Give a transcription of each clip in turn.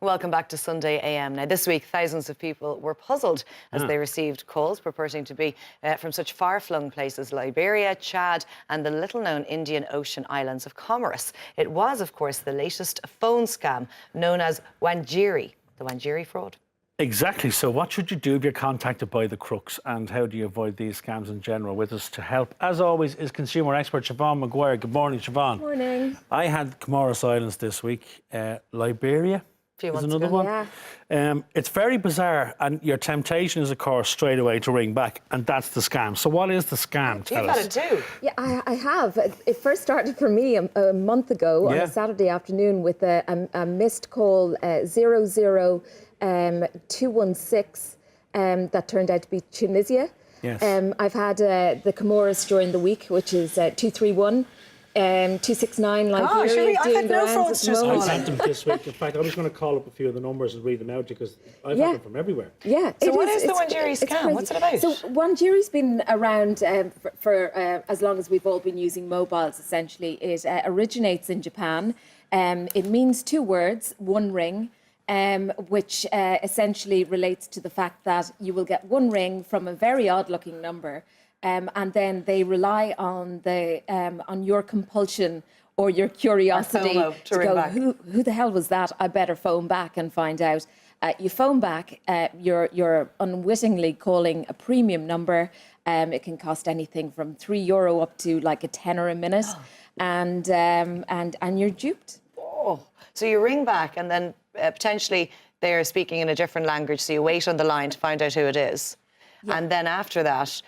Welcome back to Sunday AM. Now, this week, thousands of people were puzzled as they received calls purporting to be from such far-flung places, Liberia, Chad and the little-known Indian Ocean islands of Comoros. It was, of course, the latest phone scam known as Wanjiri, the Wanjiri fraud. Exactly. So what should you do if you're contacted by the crooks, and how do you avoid these scams in general? With us to help, as always, is consumer expert Siobhan Maguire. Good morning, Siobhan. Morning. I had Comoros Islands this week. Liberia is another one. Yeah. It's very bizarre, and your temptation is, of course, straight away to ring back, and that's the scam. So what is the scam? Tell us. You've had it too. Yeah, I have. It first started for me a month ago on a Saturday afternoon with a missed call 00216 that turned out to be Tunisia. Yes. I've had the Comoros during the week, which is 231. 269 Liberia. I've had no frauds just I've calling. had them this week. In fact, I was going to call up a few of the numbers and read them out because I've had them from everywhere. Yeah. So what is the Wanjiri scam? What's it about? So Wanjiri's been around for as long as we've all been using mobiles, essentially. It originates in Japan. It means two words, one ring, which essentially relates to the fact that you will get one ring from a very odd-looking number. And then they rely on on your compulsion or your curiosity to ring go, back. Who the hell was that? I better phone back and find out. You phone back, you're unwittingly calling a premium number. It can cost anything from €3 up to like a tenner a minute, and you're duped. Oh, so you ring back and then potentially they're speaking in a different language, so you wait on the line to find out who it is. Yeah. And then after that,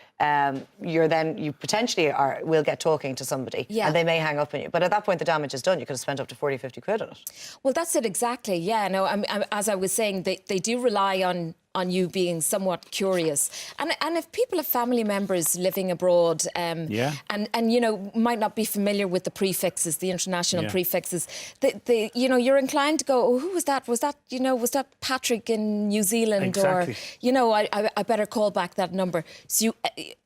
you potentially will get talking to somebody, and they may hang up on you. But at that point, the damage is done. You could have spent up to 40, 50 quid on it. Well, that's it exactly. Yeah, no. As I was saying, they do rely on you being somewhat curious, and if people have family members living abroad, and you know might not be familiar with the prefixes, the international prefixes, you're inclined to go, oh, who was that? Was that Patrick in New Zealand? Exactly. Or I better call back that number. So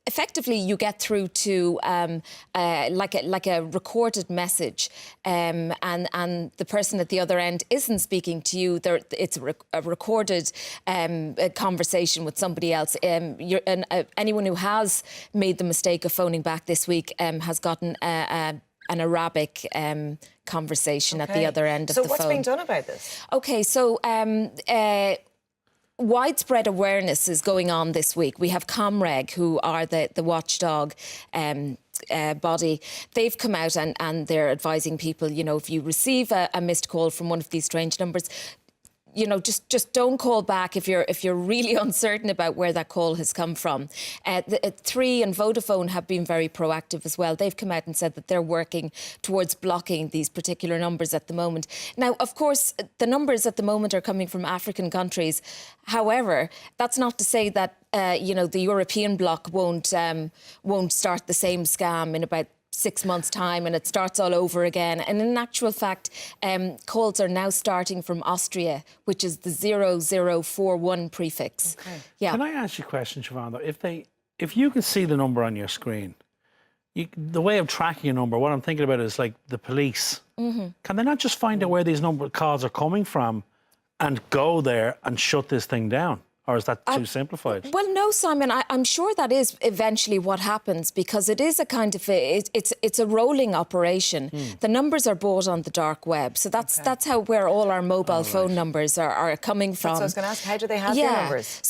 effectively you get through to like a recorded message, and the person at the other end isn't speaking to you. It's a recorded a conversation with somebody else. Anyone who has made the mistake of phoning back this week has gotten an Arabic conversation at the other end of the phone. So what's being done about this? Okay, so widespread awareness is going on this week. We have Comreg, who are the watchdog body. They've come out and they're advising people, if you receive a missed call from one of these strange numbers, just don't call back if you're really uncertain about where that call has come from. Three and Vodafone have been very proactive as well. They've come out and said that they're working towards blocking these particular numbers at the moment. Now, of course, the numbers at the moment are coming from African countries. However, that's not to say that the European bloc won't start the same scam in about 6 months' time, and it starts all over again. And in actual fact, calls are now starting from Austria, which is the 0041 prefix. Okay. Yeah. Can I ask you a question, Siobhan, though? If you can see the number on your screen, the way of tracking a number, what I'm thinking about is like the police. Can they not just find out where these calls are coming from and go there and shut this thing down? Or is that too simplified? Well, no, Simon. I'm sure that is eventually what happens, because it is a kind of it's a rolling operation. The numbers are bought on the dark web, so that's where all our mobile phone numbers are coming from. So I was going to ask, how do they have their numbers?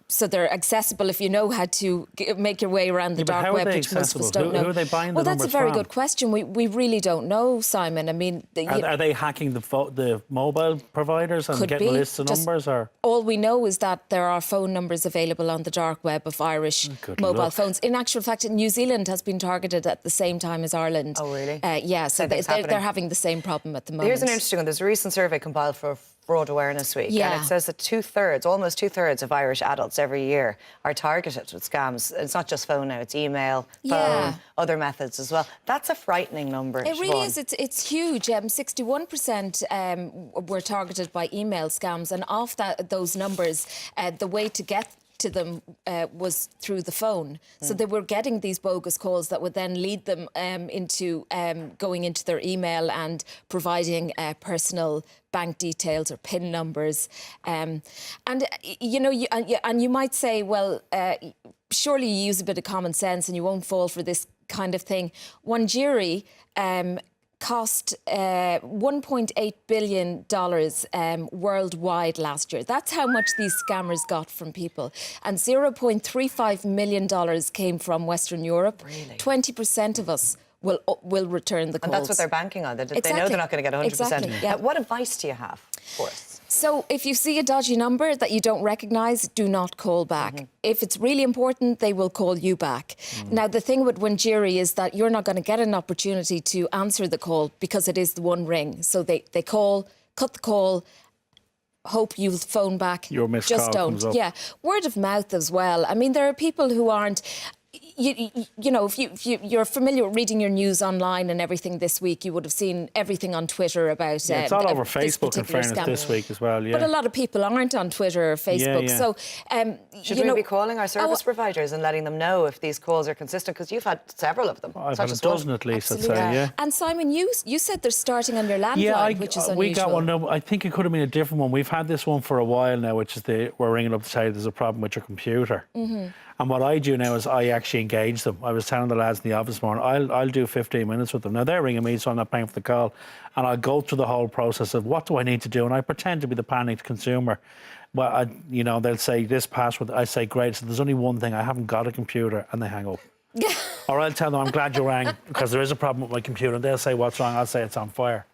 So they're accessible if you know how to make your way around the dark web, which most of us don't know. Who are they buying the numbers from? Well, that's a very good question. We really don't know, Simon. I mean, are they hacking the mobile providers and getting lists of numbers? Or all we know is that there are phone numbers available on the dark web of Irish mobile phones. In actual fact, New Zealand has been targeted at the same time as Ireland. Oh, really? Yeah. So they're having the same problem at the moment. Here's an interesting one. There's a recent survey compiled for Fraud Awareness Week, and it says that almost two-thirds of Irish adults every year are targeted with scams. It's not just phone now, it's email, phone, other methods as well. That's a frightening number. It really is. It's huge. 61% were targeted by email scams, and off those numbers, the way to get to them was through the phone. So they were getting these bogus calls that would then lead them into going into their email and providing personal bank details or PIN numbers. And, you know, you might say, well, surely you use a bit of common sense and you won't fall for this kind of thing. Wandjiri cost $1.8 billion worldwide last year. That's how much these scammers got from people. And $0.35 million came from Western Europe. Really? 20% of us will return the calls. And that's what they're banking on. They know Exactly. they're not going to get 100%. Exactly, yeah. What advice do you have for us? So if you see a dodgy number that you don't recognise, do not call back. If it's really important, they will call you back. Now, the thing with Wandjiri is that you're not going to get an opportunity to answer the call because it is the one ring. So they call, cut the call, hope you'll phone back. Your missed Just call don't. comes up. Yeah. Word of mouth as well. I mean, there are people who aren't... You know, if you're familiar with reading your news online and everything this week, you would have seen everything on Twitter about Yeah, it's all over this Facebook, in particular fairness, scam. this week as well, yeah. But a lot of people aren't on Twitter or Facebook. yeah. So, Should you we know, be calling our service providers and letting them know if these calls are consistent? Because you've had several of them. I've It's had not a just one. dozen at least, I'd say, Absolutely. yeah. And Simon, you said they're starting on your landline, which is unusual. we got one. No, I think it could have been a different one. We've had this one for a while now, which is we're ringing up to say there's a problem with your computer. And what I do now is I actually engage them. I was telling the lads in the office morning, I'll do 15 minutes with them. Now they're ringing me, so I'm not paying for the call, and I'll go through the whole process of what do I need to do, and I pretend to be the panicked consumer. Well, you know, they'll say this password. I say great. So there's only one thing: I haven't got a computer, and they hang up. Or I'll tell them I'm glad you rang because there is a problem with my computer, and they'll say what's wrong. I'll say it's on fire.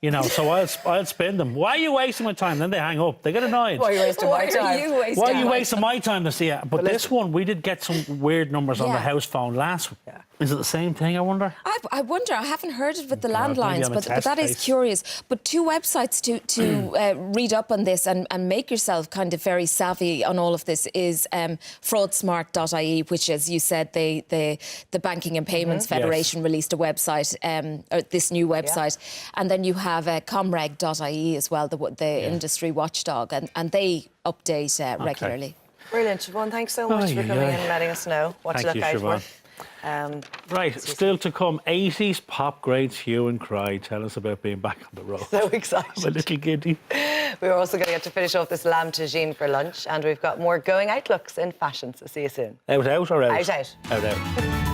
You know, so I'll spin them. Why are you wasting my time? Then they hang up. They get annoyed. Why are you wasting my time? Why are you wasting my time to see it? But this one, we did get some weird numbers on the Yeah. house phone last week. Is it the same thing, I wonder? I wonder. I haven't heard it with the God, maybe landlines, I'm a but test that is case. curious. But two websites to read up on this and make yourself kind of very savvy on all of this is fraudsmart.ie, which, as you said, the Banking and Payments Federation released a website, or this new website, and then you have comreg.ie as well, the industry watchdog, and they update regularly. Brilliant, Siobhan. Thanks so much for coming in and letting us know what Thank to you, look out Siobhan. for. Right, still to come, 80s pop greats hue and cry. Tell us about being back on the road. So I'm a excited. little giddy. We're also going to get to finish off this lamb tagine for lunch, and we've got more going out looks in fashion. So see you soon. Out or out? Out. Out.